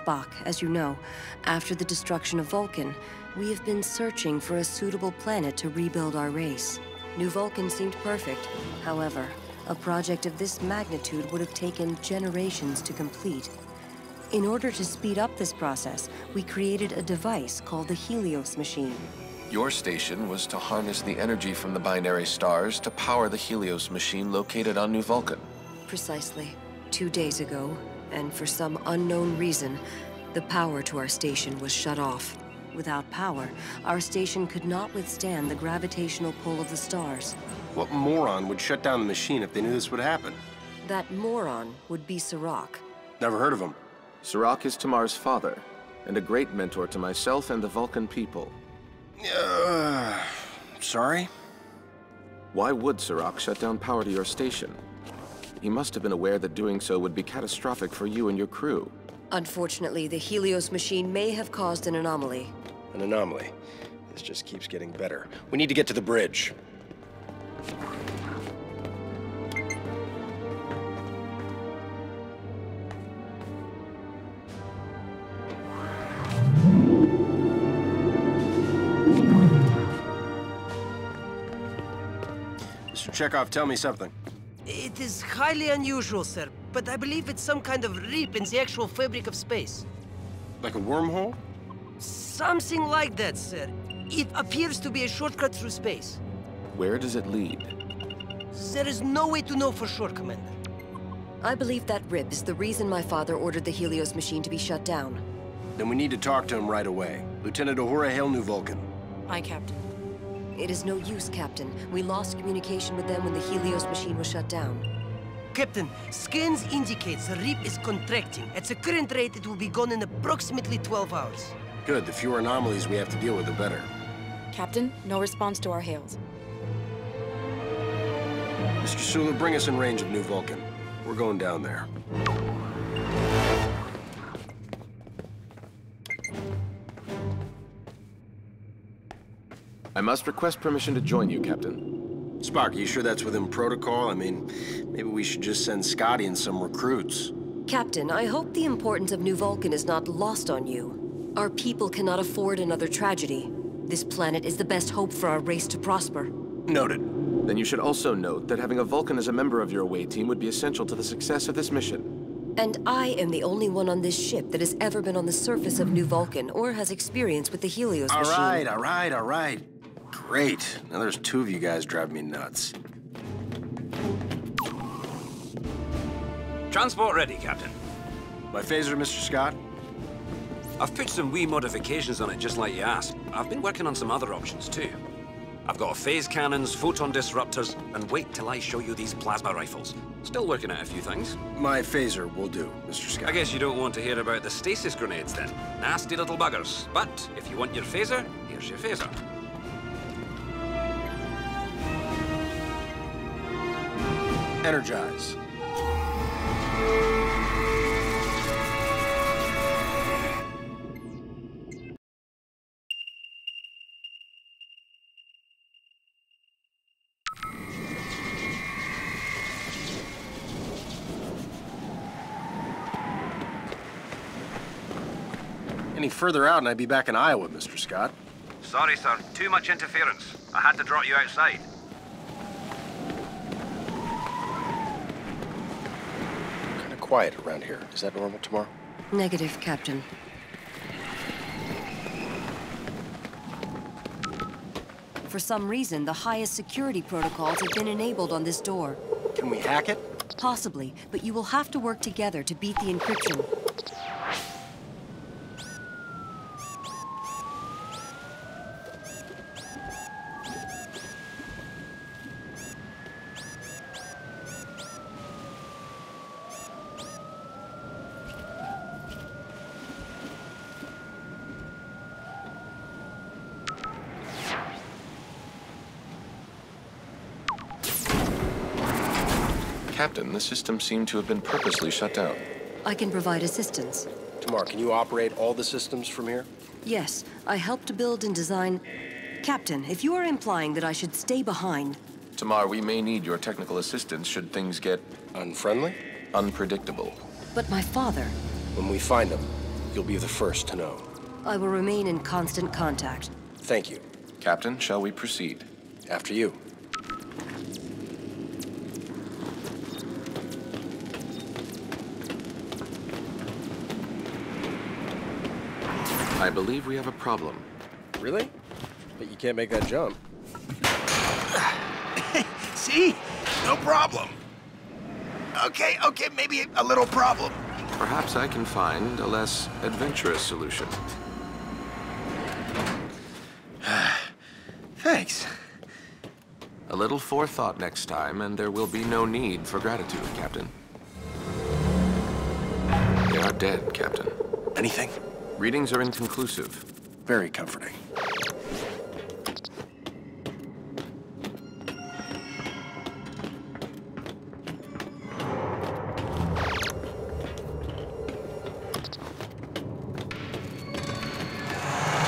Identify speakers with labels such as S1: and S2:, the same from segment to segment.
S1: Spock, as you know. After the destruction of Vulcan, we have been searching for a suitable planet to rebuild our race. New Vulcan seemed perfect. However, a project of this magnitude would have taken generations to complete. In order to speed up this process, we created a device called the Helios machine.
S2: Your station was to harness the energy from the binary stars to power the Helios machine located on New Vulcan.
S1: Precisely. 2 days ago, and for some unknown reason, the power to our station was shut off. Without power, our station could not withstand the gravitational pull of the stars.
S3: What moron would shut down the machine if they knew this would happen?
S1: That moron would be Serac.
S3: Never heard of him.
S2: Serac is Tamar's father, and a great mentor to myself and the Vulcan people.
S3: Sorry?
S2: Why would Serac shut down power to your station? He must have been aware that doing so would be catastrophic for you and your crew.
S1: Unfortunately, the Helios machine may have caused an anomaly.
S3: An anomaly. This just keeps getting better. We need to get to the bridge. Mr. Chekhov, tell me something.
S4: It is highly unusual, sir, but I believe it's some kind of rip in the actual fabric of space.
S3: Like a wormhole?
S4: Something like that, sir. It appears to be a shortcut through space.
S2: Where does it lead?
S4: There is no way to know for sure, Commander.
S1: I believe that rip is the reason my father ordered the Helios machine to be shut down.
S3: Then we need to talk to him right away. Lieutenant Uhura, hail New Vulcan.
S5: Aye, Captain.
S1: It is no use, Captain. We lost communication with them when the Helios machine was shut down.
S4: Captain, scans indicate the rip is contracting. At the current rate, it will be gone in approximately 12 hours.
S3: Good. The fewer anomalies we have to deal with, the better.
S5: Captain, no response to our hails.
S3: Mr. Sulu, bring us in range of New Vulcan. We're going down there.
S2: I must request permission to join you, Captain.
S3: Spock, you sure that's within protocol? I mean, maybe we should just send Scotty and some recruits.
S1: Captain, I hope the importance of New Vulcan is not lost on you. Our people cannot afford another tragedy. This planet is the best hope for our race to prosper.
S3: Noted.
S2: Then you should also note that having a Vulcan as a member of your away team would be essential to the success of this mission.
S1: And I am the only one on this ship that has ever been on the surface of New Vulcan or has experience with the Helios machine.
S3: All right. Great. Now there's 2 of you guys driving me nuts.
S6: Transport ready, Captain.
S3: My phaser, Mr. Scott?
S6: I've put some wee modifications on it just like you asked. I've been working on some other options too. I've got phase cannons, photon disruptors, and wait till I show you these plasma rifles. Still working out a few things.
S3: My phaser will do, Mr. Scott.
S6: I guess you don't want to hear about the stasis grenades then. Nasty little buggers. But if you want your phaser, here's your phaser.
S3: Energize. Any further out and I'd be back in Iowa, Mr. Scott.
S6: Sorry, sir. Too much interference. I had to drop you outside.
S3: Kind of quiet around here. Is that normal tomorrow?
S1: Negative, Captain. For some reason, the highest security protocols have been enabled on this door.
S3: Can we hack it?
S1: Possibly, but you will have to work together to beat the encryption.
S2: Captain, the system seemed to have been purposely shut down.
S1: I can provide assistance.
S3: Tamar, can you operate all the systems from here?
S1: Yes, I helped to build and design... Captain, if you are implying that I should stay behind...
S2: Tamar, we may need your technical assistance should things get...
S3: Unfriendly?
S2: unpredictable.
S1: But my father...
S3: When we find him, you'll be the first to know.
S1: I will remain in constant contact.
S3: Thank you.
S2: Captain, shall we proceed?
S3: After you.
S2: I believe we have a problem.
S3: Really? But you can't make that jump.
S7: See? No problem. Okay, maybe a little problem.
S2: Perhaps I can find a less adventurous solution.
S7: Thanks.
S2: A little forethought next time, and there will be no need for gratitude, Captain. They are dead, Captain.
S3: Anything?
S2: Readings are inconclusive.
S3: Very comforting.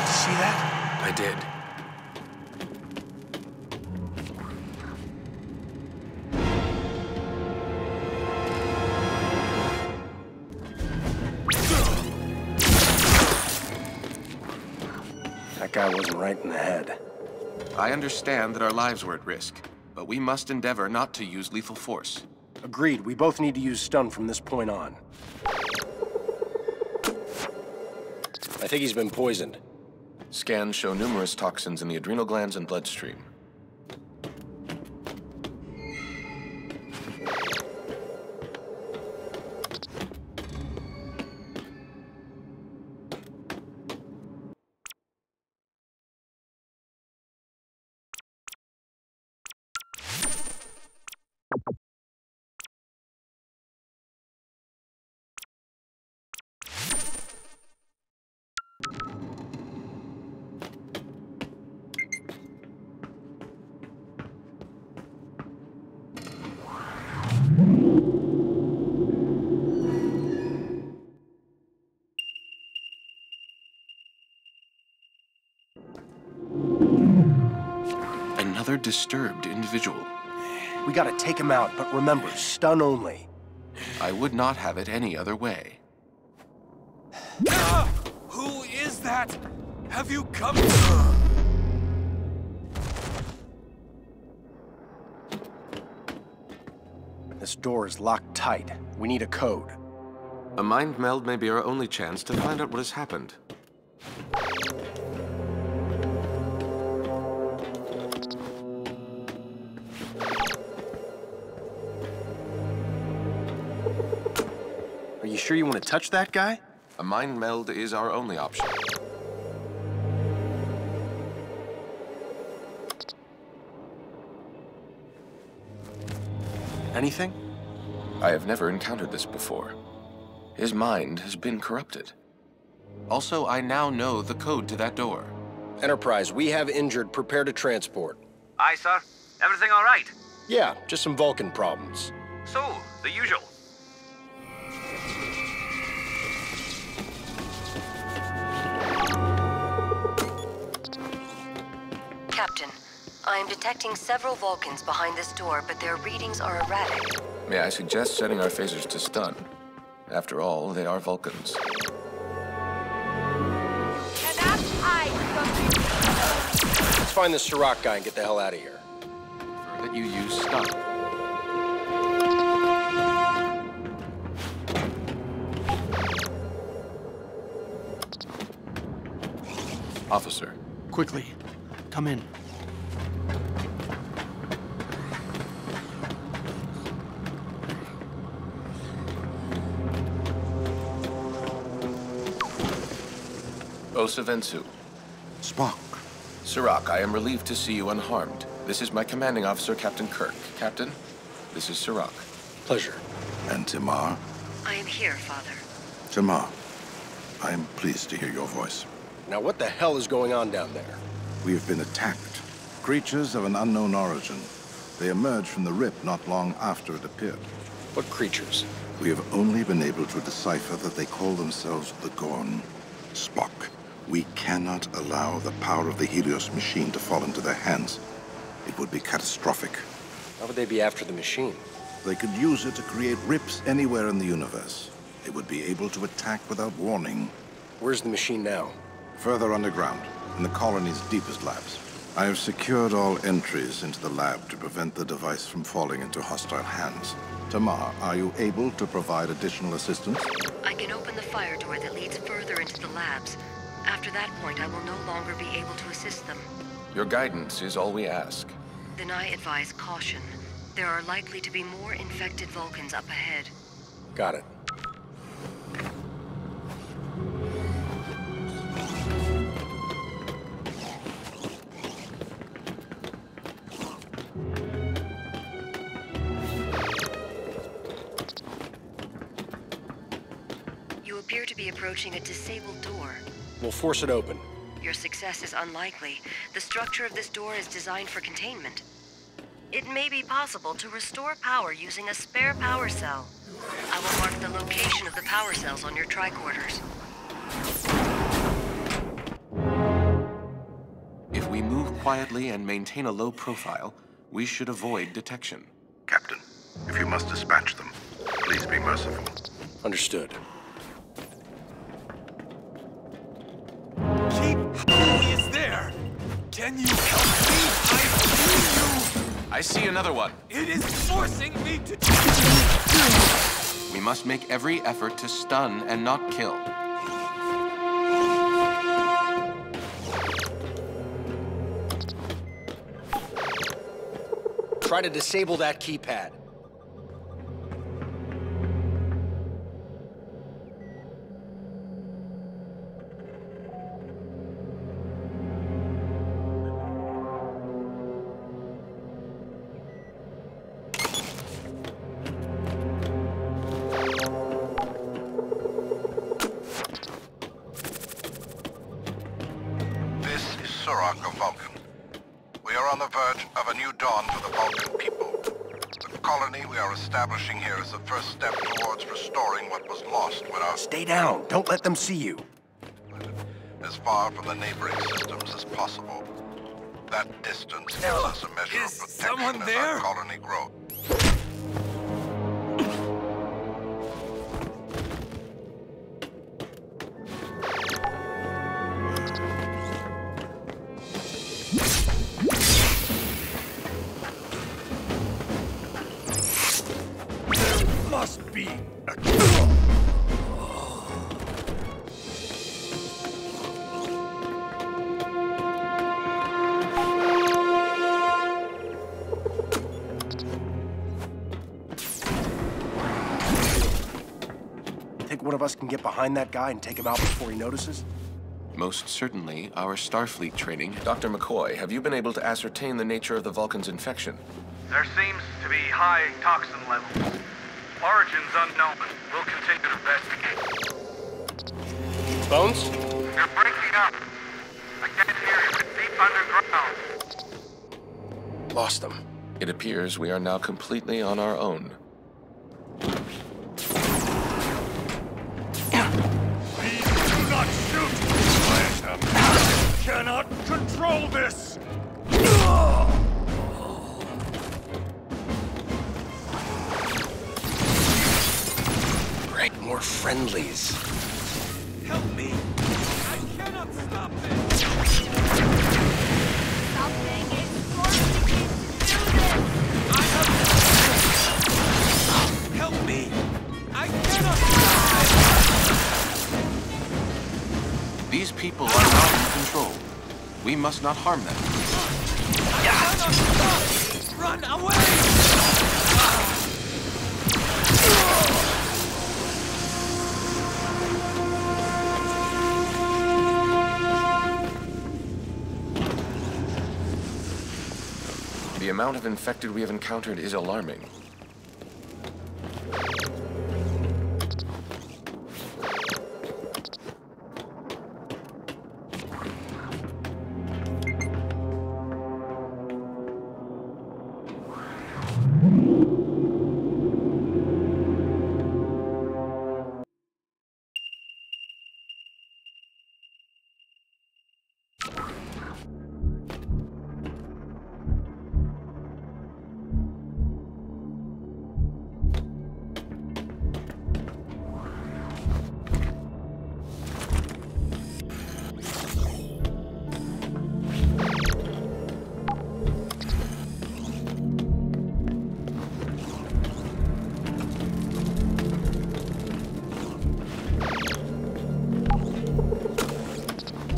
S7: See that?
S2: I did.
S3: That guy wasn't right in the head.
S2: I understand that our lives were at risk, but we must endeavor not to use lethal force.
S3: Agreed. We both need to use stun from this point on. I think he's been poisoned.
S2: Scans show numerous toxins in the adrenal glands and bloodstream. Another disturbed individual.
S3: We gotta take him out, but remember, stun only.
S2: I would not have it any other way.
S7: Who is that? Have you come?
S3: This door is locked tight. We need a code.
S2: A mind meld may be our only chance to find out what has happened.
S3: Are you sure you want to touch that guy?
S2: A mind meld is our only option.
S3: Anything?
S2: I have never encountered this before. His mind has been corrupted. Also, I now know the code to that door.
S3: Enterprise, we have injured. Prepare to transport.
S8: Aye, sir. Everything all right?
S3: Yeah, just some Vulcan problems.
S8: So, the usual.
S1: Captain, I am detecting several Vulcans behind this door, but their readings are erratic.
S2: May I suggest setting our phasers to stun? After all, they are Vulcans.
S3: Let's find this Serac guy and get the hell out of here.
S2: Prefer that you use stun. Officer.
S7: Quickly, come in.
S2: Osa Vensu.
S9: Spock.
S2: Serac, I am relieved to see you unharmed. This is my commanding officer, Captain Kirk. Captain, this is Serac.
S3: Pleasure.
S9: And Tamar.
S1: I am here, Father.
S9: Tamar, I am pleased to hear your voice.
S3: Now what the hell is going on down there?
S9: We have been attacked. Creatures of an unknown origin. They emerged from the rip not long after it appeared.
S3: What creatures?
S9: We have only been able to decipher that they call themselves the Gorn. Spock, we cannot allow the power of the Helios machine to fall into their hands. It would be catastrophic.
S3: How would they be after the machine?
S9: They could use it to create rips anywhere in the universe. They would be able to attack without warning.
S3: Where's the machine now?
S9: Further underground, in the colony's deepest labs. I have secured all entries into the lab to prevent the device from falling into hostile hands. Tamar, are you able to provide additional assistance?
S1: I can open the fire door that leads further into the labs. After that point, I will no longer be able to assist them.
S2: Your guidance is all we ask.
S1: Then I advise caution. There are likely to be more infected Vulcans up ahead.
S3: Got it.
S1: You appear to be approaching a disabled door.
S3: We'll force it open.
S1: Your success is unlikely. The structure of this door is designed for containment. It may be possible to restore power using a spare power cell. I will mark the location of the power cells on your tricorders.
S2: If we move quietly and maintain a low profile, we should avoid detection.
S9: Captain, if you must dispatch them, please be merciful.
S3: Understood.
S7: Who is there? Can you help me? I see you!
S2: I see another one.
S7: It is forcing me to...
S2: We must make every effort to stun and not kill.
S3: Try to disable that keypad.
S9: Establishing here is the first step towards restoring what was lost when our...
S3: Stay down. Don't let them see you.
S9: As far from the neighboring systems as possible. That distance gives us a measure of protection as our colony grows.
S7: Must be a...
S3: Think one of us can get behind that guy and take him out before he notices?
S2: Most certainly, our Starfleet training. Dr. McCoy, have you been able to ascertain the nature of the Vulcan's infection?
S8: There seems to be high toxin levels. Origins unknown. We'll continue to investigate.
S3: Bones?
S8: You're breaking up. I can't hear you. It's deep underground.
S3: Lost them.
S2: It appears we are now completely on our own.
S7: Please do not shoot! I cannot control this!
S3: Great, more friendlies.
S7: Help me! I cannot stop this!
S10: Something is forcing me to do this!
S7: Help me! I cannot stop this!
S2: These people are not in control. We must not harm them.
S7: I cannot stop! Run away!
S2: The amount of infected we have encountered is alarming.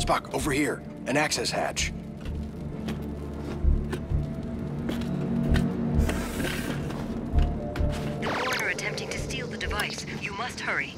S3: Spock, over here. An access hatch.
S1: The Gorn are attempting to steal the device. You must hurry.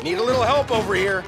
S3: Need a little help over here.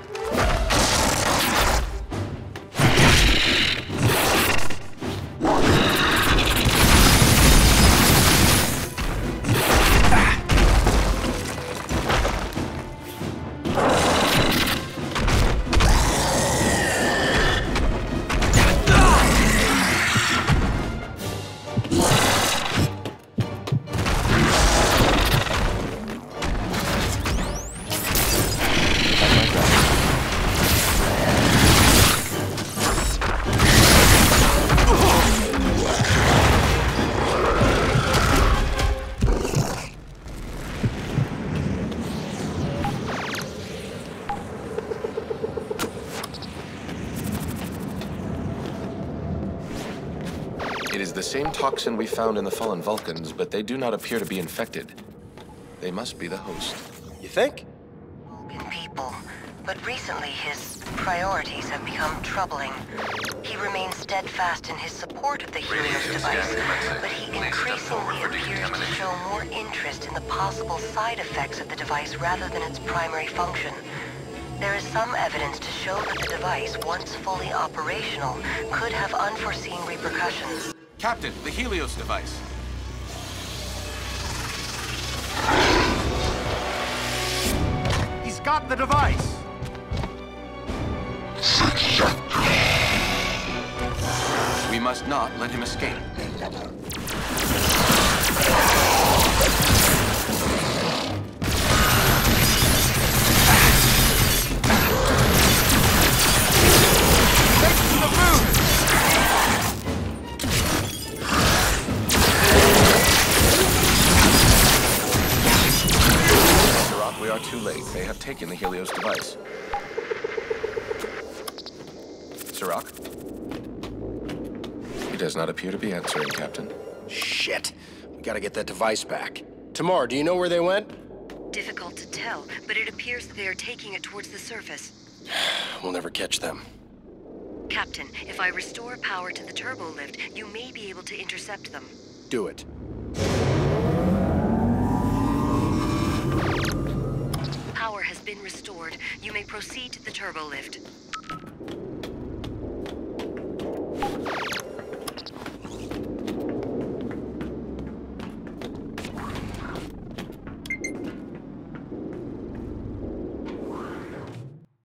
S2: It is the same toxin we found in the fallen Vulcans, but they do not appear to be infected. They must be the host.
S3: You think?
S1: Vulcan people, but recently his priorities have become troubling. He remains steadfast in his support of the Helios device, but he increasingly appears to show more interest in the possible side effects of the device rather than its primary function. There is some evidence to show that the device, once fully operational, could have unforeseen repercussions.
S2: Captain, the Helios device.
S7: He's got the device!
S2: We must not let him escape. We are too late. They have taken the Helios device. Sirach? He does not appear to be answering, Captain.
S3: Shit. We gotta get that device back. Tamar, do you know where they went?
S1: Difficult to tell, but it appears that they are taking it towards the surface.
S3: We'll never catch them.
S1: Captain, if I restore power to the turbo lift, you may be able to intercept them.
S3: Do it.
S1: Power has been restored. You may proceed to the turbo lift.